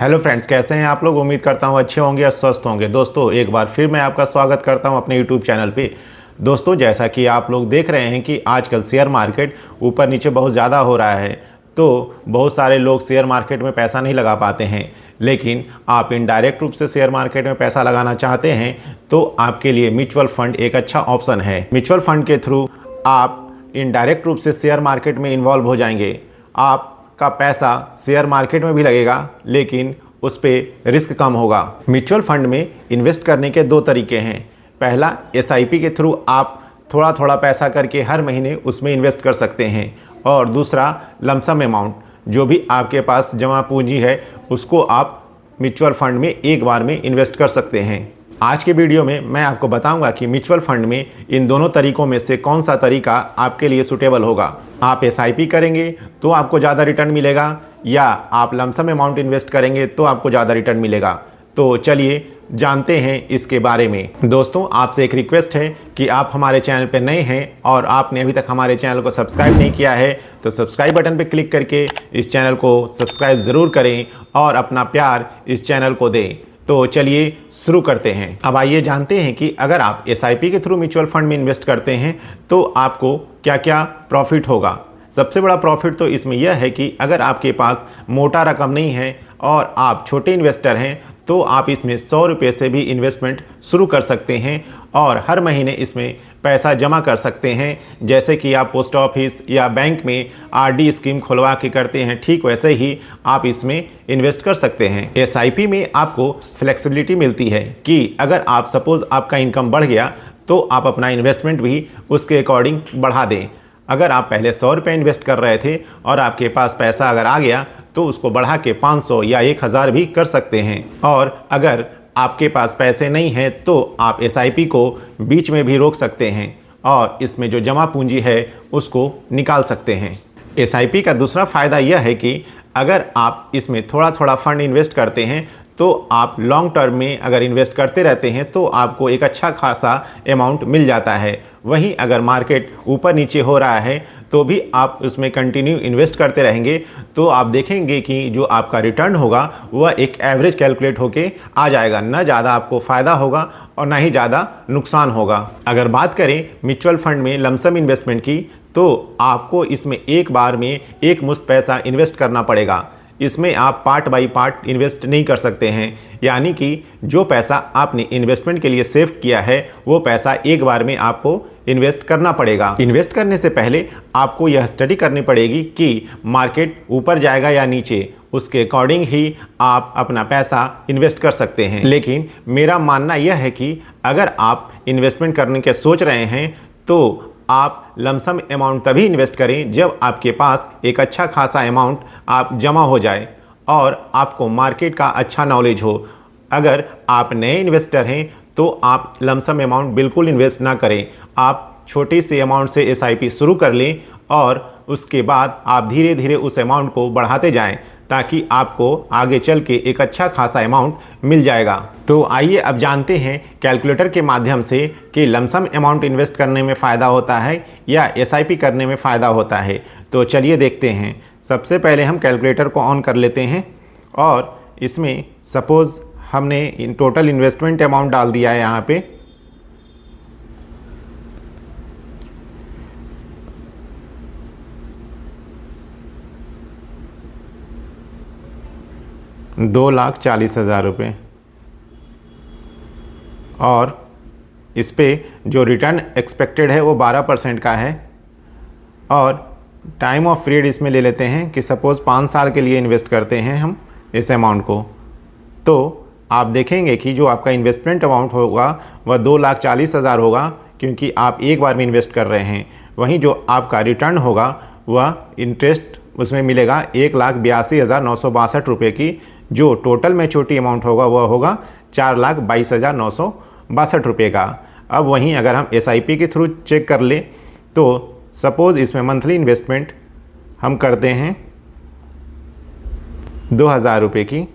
Hello friends, कैसे हैं आप लोग। उम्मीद करता हूं अच्छे होंगे और स्वस्थ होंगे। दोस्तों, एक बार फिर मैं आपका स्वागत करता हूं अपने यूट्यूब चैनल पे। दोस्तों, जैसा कि आप लोग देख रहे हैं कि आजकल शेयर मार्केट ऊपर नीचे बहुत ज़्यादा हो रहा है, तो बहुत सारे लोग शेयर मार्केट में पैसा नहीं लगा पाते हैं। लेकिन आप इनडायरेक्ट रूप से शेयर मार्केट में पैसा लगाना चाहते हैं तो आपके लिए म्यूचुअल फंड एक अच्छा ऑप्शन है। म्यूचुअल फंड के थ्रू आप इनडायरेक्ट रूप से शेयर मार्केट में इन्वॉल्व हो जाएंगे। आपका पैसा शेयर मार्केट में भी लगेगा, लेकिन उस पर रिस्क कम होगा। म्यूचुअल फंड में इन्वेस्ट करने के दो तरीके हैं। पहला, एसआईपी के थ्रू आप थोड़ा थोड़ा पैसा करके हर महीने उसमें इन्वेस्ट कर सकते हैं, और दूसरा लमसम अमाउंट, जो भी आपके पास जमा पूंजी है उसको आप म्यूचुअल फंड में एक बार में इन्वेस्ट कर सकते हैं। आज के वीडियो में मैं आपको बताऊंगा कि म्यूचुअल फंड में इन दोनों तरीकों में से कौन सा तरीका आपके लिए सूटेबल होगा। आप एसआईपी करेंगे तो आपको ज़्यादा रिटर्न मिलेगा, या आप लमसम अमाउंट इन्वेस्ट करेंगे तो आपको ज़्यादा रिटर्न मिलेगा। तो चलिए जानते हैं इसके बारे में। दोस्तों, आपसे एक रिक्वेस्ट है कि आप हमारे चैनल पर नए हैं और आपने अभी तक हमारे चैनल को सब्सक्राइब नहीं किया है तो सब्सक्राइब बटन पर क्लिक करके इस चैनल को सब्सक्राइब ज़रूर करें और अपना प्यार इस चैनल को दें। तो चलिए शुरू करते हैं। अब आइए जानते हैं कि अगर आप एसआईपी के थ्रू म्यूचुअल फंड में इन्वेस्ट करते हैं तो आपको क्या क्या प्रॉफिट होगा। सबसे बड़ा प्रॉफिट तो इसमें यह है कि अगर आपके पास मोटा रकम नहीं है और आप छोटे इन्वेस्टर हैं तो आप इसमें 100 रुपये से भी इन्वेस्टमेंट शुरू कर सकते हैं और हर महीने इसमें पैसा जमा कर सकते हैं। जैसे कि आप पोस्ट ऑफिस या बैंक में आरडी स्कीम खुलवा के करते हैं, ठीक वैसे ही आप इसमें इन्वेस्ट कर सकते हैं। एसआईपी में आपको फ्लेक्सिबिलिटी मिलती है कि अगर आप सपोज़ आपका इनकम बढ़ गया तो आप अपना इन्वेस्टमेंट भी उसके अकॉर्डिंग बढ़ा दें। अगर आप पहले 100 रुपये इन्वेस्ट कर रहे थे और आपके पास पैसा अगर आ गया तो उसको बढ़ा के 500 या 1000 भी कर सकते हैं। और अगर आपके पास पैसे नहीं हैं तो आप एसआईपी को बीच में भी रोक सकते हैं और इसमें जो जमा पूंजी है उसको निकाल सकते हैं। एसआईपी का दूसरा फ़ायदा यह है कि अगर आप इसमें थोड़ा थोड़ा फंड इन्वेस्ट करते हैं तो आप लॉन्ग टर्म में अगर इन्वेस्ट करते रहते हैं तो आपको एक अच्छा खासा अमाउंट मिल जाता है। वहीं अगर मार्केट ऊपर नीचे हो रहा है तो भी आप उसमें कंटिन्यू इन्वेस्ट करते रहेंगे तो आप देखेंगे कि जो आपका रिटर्न होगा वह एक एवरेज कैलकुलेट होके आ जाएगा। ना ज़्यादा आपको फ़ायदा होगा और ना ही ज़्यादा नुकसान होगा। अगर बात करें म्यूचुअल फंड में लमसम इन्वेस्टमेंट की तो आपको इसमें एक बार में एक मुश्त पैसा इन्वेस्ट करना पड़ेगा। इसमें आप पार्ट बाय पार्ट इन्वेस्ट नहीं कर सकते हैं, यानी कि जो पैसा आपने इन्वेस्टमेंट के लिए सेव किया है वो पैसा एक बार में आपको इन्वेस्ट करना पड़ेगा। इन्वेस्ट करने से पहले आपको यह स्टडी करनी पड़ेगी कि मार्केट ऊपर जाएगा या नीचे, उसके अकॉर्डिंग ही आप अपना पैसा इन्वेस्ट कर सकते हैं। लेकिन मेरा मानना यह है कि अगर आप इन्वेस्टमेंट करने के सोच रहे हैं तो आप लमसम अमाउंट तभी इन्वेस्ट करें जब आपके पास एक अच्छा खासा अमाउंट आप जमा हो जाए और आपको मार्केट का अच्छा नॉलेज हो। अगर आप नए इन्वेस्टर हैं तो आप लमसम अमाउंट बिल्कुल इन्वेस्ट ना करें। आप छोटी सी अमाउंट से एसआईपी शुरू कर लें और उसके बाद आप धीरे धीरे उस अमाउंट को बढ़ाते जाएं ताकि आपको आगे चल के एक अच्छा खासा अमाउंट मिल जाएगा। तो आइए अब जानते हैं कैलकुलेटर के माध्यम से कि लमसम अमाउंट इन्वेस्ट करने में फ़ायदा होता है या एसआईपी करने में फ़ायदा होता है। तो चलिए देखते हैं। सबसे पहले हम कैलकुलेटर को ऑन कर लेते हैं और इसमें सपोज़ हमने इन टोटल इन्वेस्टमेंट अमाउंट डाल दिया है। यहाँ पे ₹2,40,000 और इस पे जो रिटर्न एक्सपेक्टेड है वो 12% का है। और टाइम ऑफ पीरियड इसमें ले लेते हैं कि सपोज़ 5 साल के लिए इन्वेस्ट करते हैं हम इस अमाउंट को, तो आप देखेंगे कि जो आपका इन्वेस्टमेंट अमाउंट होगा वह 2,40,000 होगा, क्योंकि आप एक बार में इन्वेस्ट कर रहे हैं। वहीं जो आपका रिटर्न होगा वह इंटरेस्ट उसमें मिलेगा 1,82,962 रुपये की। जो टोटल मैच्योरिटी अमाउंट होगा वह होगा 4,22,962 रुपये का। अब वहीं अगर हम एसआईपी के थ्रू चेक कर लें तो सपोज़ इसमें मंथली इन्वेस्टमेंट हम करते हैं 2,000 रुपये की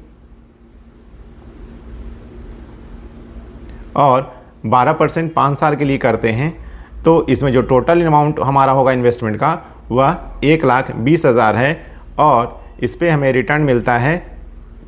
और 12% 5 साल के लिए करते हैं, तो इसमें जो टोटल अमाउंट हमारा होगा इन्वेस्टमेंट का वह 1,20,000 है और इस पर हमें रिटर्न मिलता है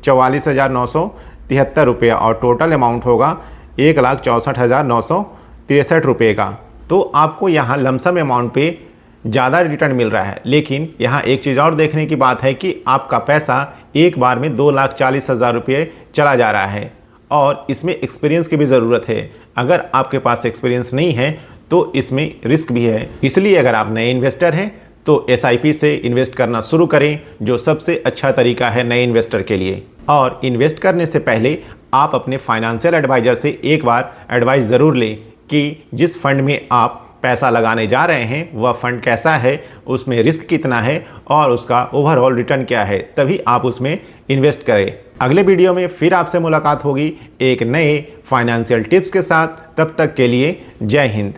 44,973 रुपये और टोटल अमाउंट होगा 1,64,963 रुपये का। तो आपको यहाँ लमसम अमाउंट पे ज़्यादा रिटर्न मिल रहा है। लेकिन यहाँ एक चीज़ और देखने की बात है कि आपका पैसा एक बार में 2,40,000 रुपये चला जा रहा है और इसमें एक्सपीरियंस की भी ज़रूरत है। अगर आपके पास एक्सपीरियंस नहीं है तो इसमें रिस्क भी है। इसलिए अगर आप नए इन्वेस्टर हैं तो SIP से इन्वेस्ट करना शुरू करें, जो सबसे अच्छा तरीका है नए इन्वेस्टर के लिए। और इन्वेस्ट करने से पहले आप अपने फाइनेंशियल एडवाइज़र से एक बार एडवाइस ज़रूर लें कि जिस फंड में आप पैसा लगाने जा रहे हैं वह फंड कैसा है, उसमें रिस्क कितना है और उसका ओवरऑल रिटर्न क्या है, तभी आप उसमें इन्वेस्ट करें। अगले वीडियो में फिर आपसे मुलाकात होगी एक नए फाइनेंशियल टिप्स के साथ। तब तक के लिए जय हिंद।